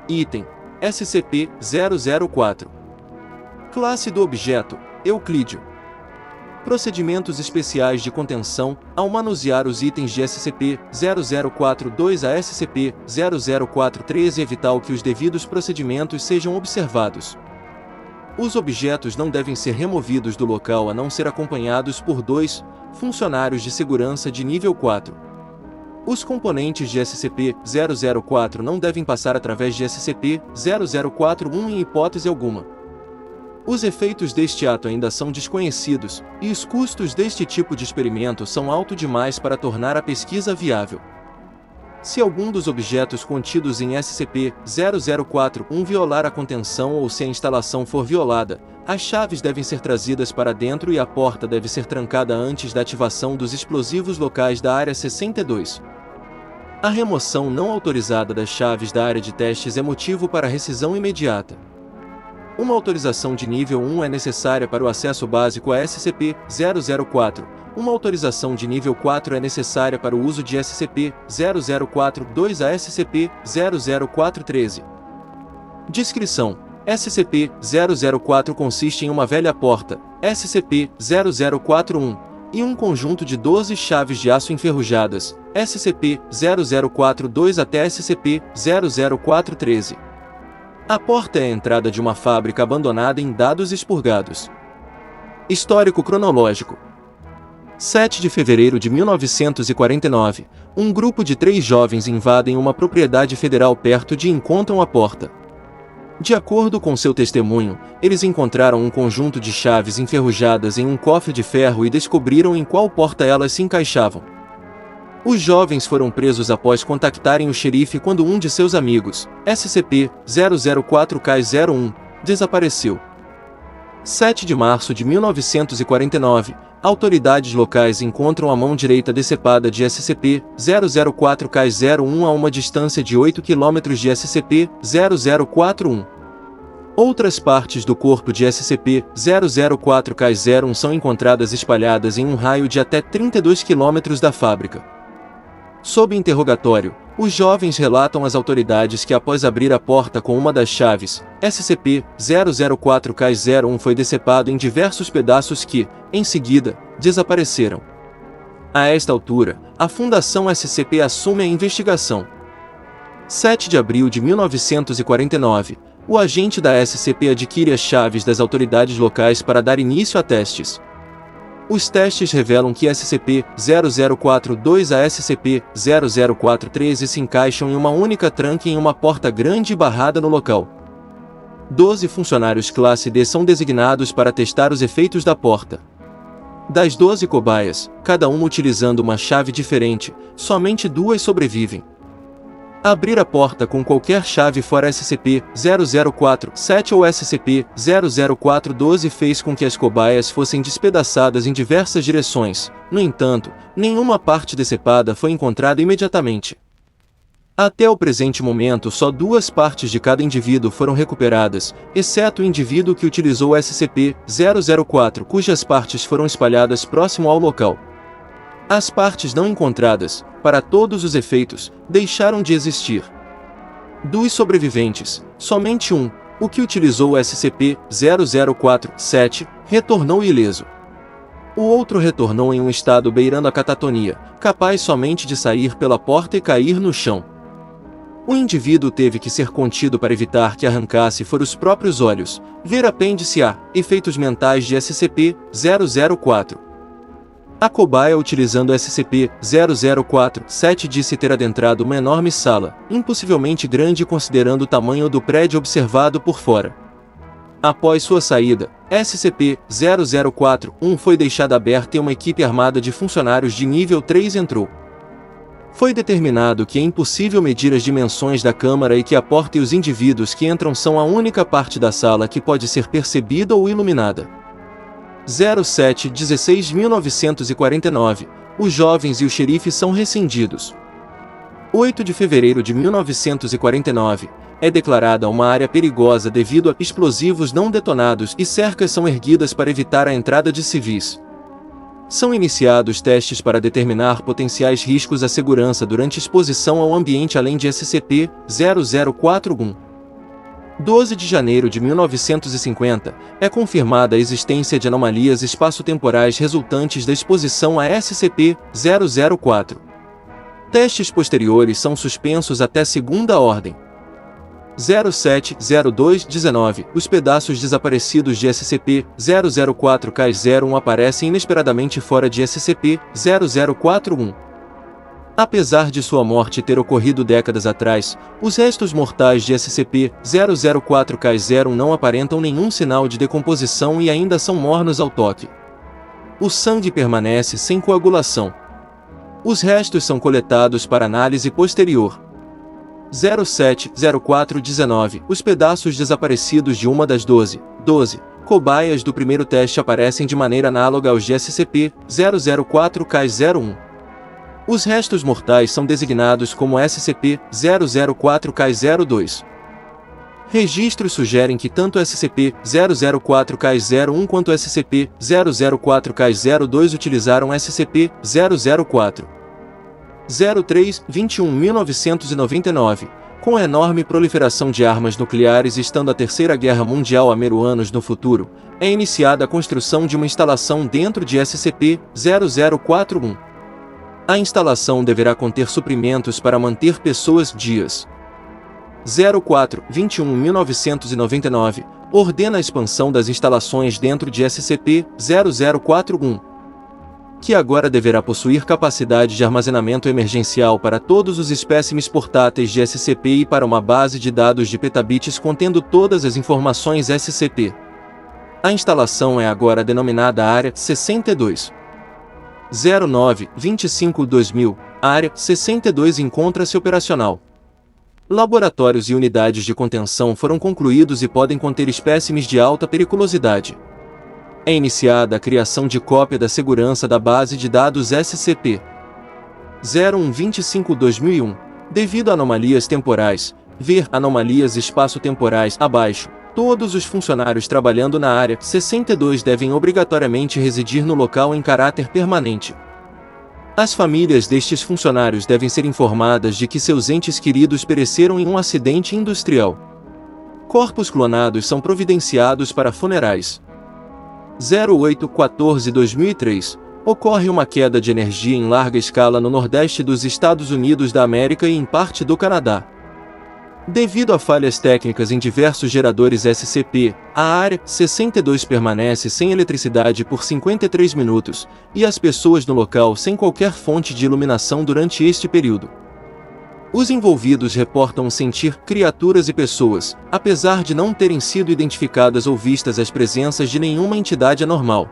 Item: SCP-004. Classe do objeto: Euclídeo. Procedimentos especiais de contenção ao manusear os itens de SCP-0042 a SCP-004-13 evitar que os devidos procedimentos sejam observados. Os objetos não devem ser removidos do local a não ser acompanhados por 2 funcionários de segurança de nível 4. Os componentes de SCP-004 não devem passar através de SCP-0041 em hipótese alguma. Os efeitos deste ato ainda são desconhecidos, e os custos deste tipo de experimento são altos demais para tornar a pesquisa viável. Se algum dos objetos contidos em SCP-004-1 violar a contenção ou se a instalação for violada, as chaves devem ser trazidas para dentro e a porta deve ser trancada antes da ativação dos explosivos locais da Área 62. A remoção não autorizada das chaves da área de testes é motivo para rescisão imediata. Uma autorização de nível 1 é necessária para o acesso básico a SCP-004. Uma autorização de nível 4 é necessária para o uso de SCP-004-2 a SCP-004-13. Descrição: SCP-004 consiste em uma velha porta, SCP-0041, e um conjunto de 12 chaves de aço enferrujadas, SCP-004-2 até SCP-004-13. A porta é a entrada de uma fábrica abandonada em dados expurgados. Histórico cronológico: 7 de fevereiro de 1949, um grupo de 3 jovens invadem uma propriedade federal perto de e encontram a porta. De acordo com seu testemunho, eles encontraram um conjunto de chaves enferrujadas em um cofre de ferro e descobriram em qual porta elas se encaixavam. Os jovens foram presos após contactarem o xerife quando um de seus amigos, SCP-004-01, desapareceu. 7 de março de 1949, autoridades locais encontram a mão direita decepada de SCP-004-01 a uma distância de 8 km de SCP-0041. Outras partes do corpo de SCP-004-01 são encontradas espalhadas em um raio de até 32 km da fábrica. Sob interrogatório, os jovens relatam às autoridades que após abrir a porta com uma das chaves, SCP-004-01 foi decepado em diversos pedaços que, em seguida, desapareceram. A esta altura, a Fundação SCP assume a investigação. 7 de abril de 1949, o agente da SCP adquire as chaves das autoridades locais para dar início a testes. Os testes revelam que SCP-004-2 a SCP-004-13 se encaixam em uma única tranca em uma porta grande e barrada no local. 12 funcionários classe D são designados para testar os efeitos da porta. Das 12 cobaias, cada uma utilizando uma chave diferente, somente 2 sobrevivem. Abrir a porta com qualquer chave fora SCP-004-7 ou SCP-004-12 fez com que as cobaias fossem despedaçadas em diversas direções. No entanto, nenhuma parte decepada foi encontrada imediatamente. Até o presente momento, só 2 partes de cada indivíduo foram recuperadas, exceto o indivíduo que utilizou SCP-004, cujas partes foram espalhadas próximo ao local. As partes não encontradas, para todos os efeitos, deixaram de existir. Dos sobreviventes, somente um, o que utilizou o SCP-004-7, retornou ileso. O outro retornou em um estado beirando a catatonia, capaz somente de sair pela porta e cair no chão. O indivíduo teve que ser contido para evitar que arrancasse fora os próprios olhos. Ver apêndice A, efeitos mentais de SCP-004. A cobaia utilizando SCP-004-7 disse ter adentrado uma enorme sala, impossivelmente grande considerando o tamanho do prédio observado por fora. Após sua saída, SCP-004-1 foi deixada aberta e uma equipe armada de funcionários de nível 3 entrou. Foi determinado que é impossível medir as dimensões da câmara e que a porta e os indivíduos que entram são a única parte da sala que pode ser percebida ou iluminada. 07-16-1949, os jovens e o xerife são rescindidos. 8 de fevereiro de 1949, é declarada uma área perigosa devido a explosivos não detonados e cercas são erguidas para evitar a entrada de civis. São iniciados testes para determinar potenciais riscos à segurança durante exposição ao ambiente além de SCP-0041. 12 de janeiro de 1950, é confirmada a existência de anomalias espaço-temporais resultantes da exposição a SCP-004. Testes posteriores são suspensos até segunda ordem. 07-02-19 Os pedaços desaparecidos de SCP-004-K-01 aparecem inesperadamente fora de SCP-0041. Apesar de sua morte ter ocorrido décadas atrás, os restos mortais de SCP-004-K-01 não aparentam nenhum sinal de decomposição e ainda são mornos ao toque. O sangue permanece sem coagulação. Os restos são coletados para análise posterior. 07-04-19 Os pedaços desaparecidos de uma das 12 cobaias do primeiro teste aparecem de maneira análoga aos de SCP-004-K-01. Os restos mortais são designados como SCP-004-K-02. Registros sugerem que tanto SCP-004-K-01 quanto SCP-004-K-02 utilizaram SCP-004. 03-21-1999, com a enorme proliferação de armas nucleares estando a Terceira Guerra Mundial a mero anos no futuro, é iniciada a construção de uma instalação dentro de SCP-0041. A instalação deverá conter suprimentos para manter pessoas dias. 04-21-1999, ordena a expansão das instalações dentro de SCP-0041. Que agora deverá possuir capacidade de armazenamento emergencial para todos os espécimes portáteis de SCP e para uma base de dados de petabits contendo todas as informações SCP. A instalação é agora denominada Área 62. 09-25-2000, a Área 62 encontra-se operacional. Laboratórios e unidades de contenção foram concluídos e podem conter espécimes de alta periculosidade. É iniciada a criação de cópia da segurança da base de dados SCP. 01-25-2001. Devido a anomalias temporais, ver anomalias espaço-temporais abaixo, todos os funcionários trabalhando na Área 62 devem obrigatoriamente residir no local em caráter permanente. As famílias destes funcionários devem ser informadas de que seus entes queridos pereceram em um acidente industrial. Corpos clonados são providenciados para funerais. 08-14-2003, ocorre uma queda de energia em larga escala no nordeste dos Estados Unidos da América e em parte do Canadá. Devido a falhas técnicas em diversos geradores SCP, a Área 62 permanece sem eletricidade por 53 minutos, e as pessoas no local sem qualquer fonte de iluminação durante este período. Os envolvidos reportam sentir criaturas e pessoas, apesar de não terem sido identificadas ou vistas as presenças de nenhuma entidade anormal.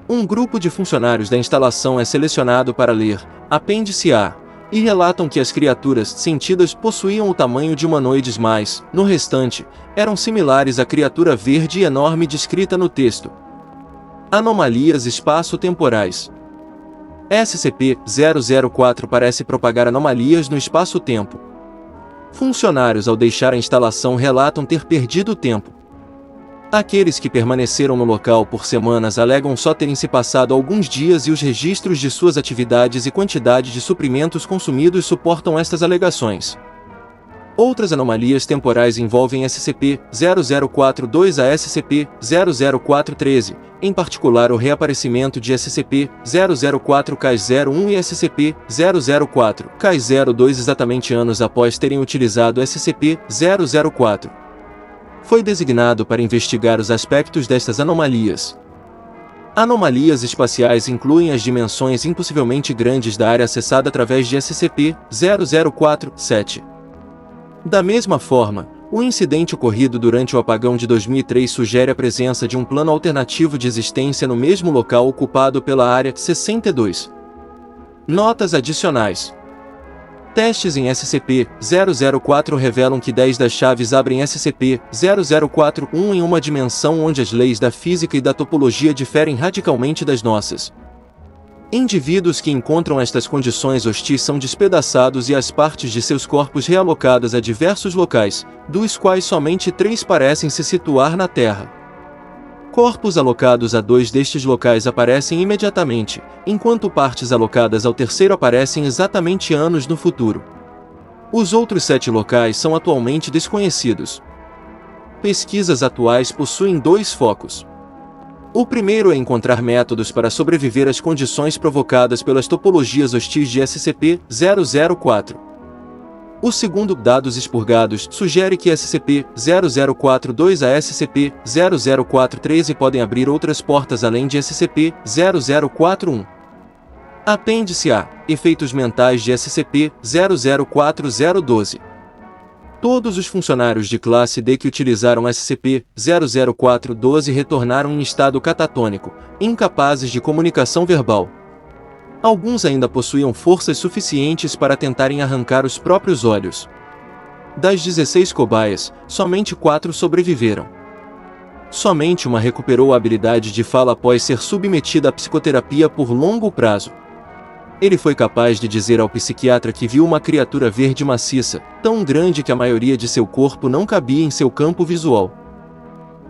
Um grupo de funcionários da instalação é selecionado para ler Apêndice A, e relatam que as criaturas sentidas possuíam o tamanho de humanoides, mas, no restante, eram similares à criatura verde e enorme descrita no texto. Anomalias espaço-temporais. SCP-004 parece propagar anomalias no espaço-tempo. Funcionários ao deixar a instalação relatam ter perdido tempo. Aqueles que permaneceram no local por semanas alegam só terem se passado alguns dias e os registros de suas atividades e quantidade de suprimentos consumidos suportam estas alegações. Outras anomalias temporais envolvem SCP-0042 a SCP-00413, em particular o reaparecimento de SCP-004-K01 e SCP-004-K02 exatamente anos após terem utilizado SCP-004. Foi designado para investigar os aspectos destas anomalias. Anomalias espaciais incluem as dimensões impossivelmente grandes da área acessada através de SCP-004-7. Da mesma forma, o incidente ocorrido durante o apagão de 2003 sugere a presença de um plano alternativo de existência no mesmo local ocupado pela Área 62. Notas adicionais. Testes em SCP-004 revelam que 10 das chaves abrem SCP-0041 em uma dimensão onde as leis da física e da topologia diferem radicalmente das nossas. Indivíduos que encontram estas condições hostis são despedaçados e as partes de seus corpos realocadas a diversos locais, dos quais somente 3 parecem se situar na Terra. Corpos alocados a 2 destes locais aparecem imediatamente, enquanto partes alocadas ao terceiro aparecem exatamente anos no futuro. Os outros 7 locais são atualmente desconhecidos. Pesquisas atuais possuem dois focos. O primeiro é encontrar métodos para sobreviver às condições provocadas pelas topologias hostis de SCP-004. O segundo, dados expurgados, sugere que SCP-0042 a SCP-0043 podem abrir outras portas além de SCP-0041. Apêndice A. Efeitos mentais de SCP-004012. Todos os funcionários de classe D que utilizaram SCP-00412 retornaram em estado catatônico, incapazes de comunicação verbal. Alguns ainda possuíam forças suficientes para tentarem arrancar os próprios olhos. Das 16 cobaias, somente 4 sobreviveram. Somente uma recuperou a habilidade de fala após ser submetida à psicoterapia por longo prazo. Ele foi capaz de dizer ao psiquiatra que viu uma criatura verde maciça, tão grande que a maioria de seu corpo não cabia em seu campo visual.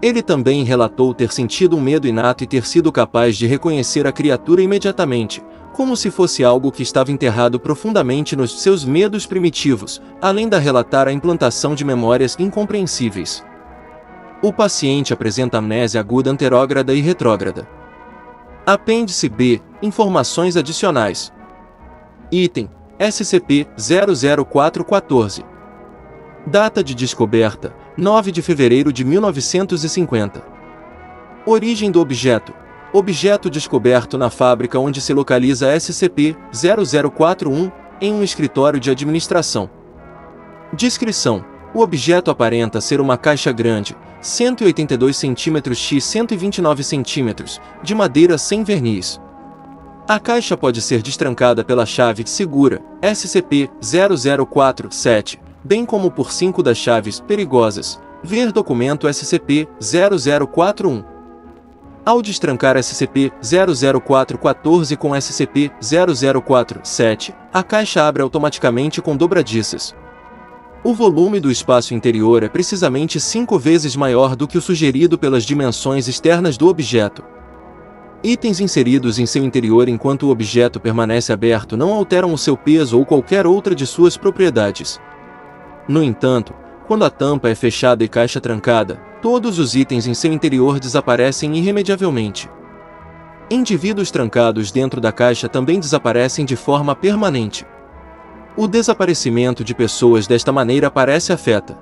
Ele também relatou ter sentido um medo inato e ter sido capaz de reconhecer a criatura imediatamente, como se fosse algo que estava enterrado profundamente nos seus medos primitivos, além de relatar a implantação de memórias incompreensíveis. O paciente apresenta amnésia aguda anterógrada e retrógrada. Apêndice B. Informações adicionais. Item: SCP-00414. Data de descoberta: 9 de fevereiro de 1950. Origem do objeto: objeto descoberto na fábrica onde se localiza SCP-0041, em um escritório de administração. Descrição: o objeto aparenta ser uma caixa grande, 182 cm x 129 cm, de madeira sem verniz. A caixa pode ser destrancada pela chave segura, SCP-0047, bem como por 5 das chaves perigosas, ver documento SCP-0041. Ao destrancar SCP-00414 com SCP-0047, a caixa abre automaticamente com dobradiças. O volume do espaço interior é precisamente 5 vezes maior do que o sugerido pelas dimensões externas do objeto. Itens inseridos em seu interior enquanto o objeto permanece aberto não alteram o seu peso ou qualquer outra de suas propriedades. No entanto, quando a tampa é fechada e caixa trancada, todos os itens em seu interior desaparecem irremediavelmente. Indivíduos trancados dentro da caixa também desaparecem de forma permanente. O desaparecimento de pessoas desta maneira parece afeta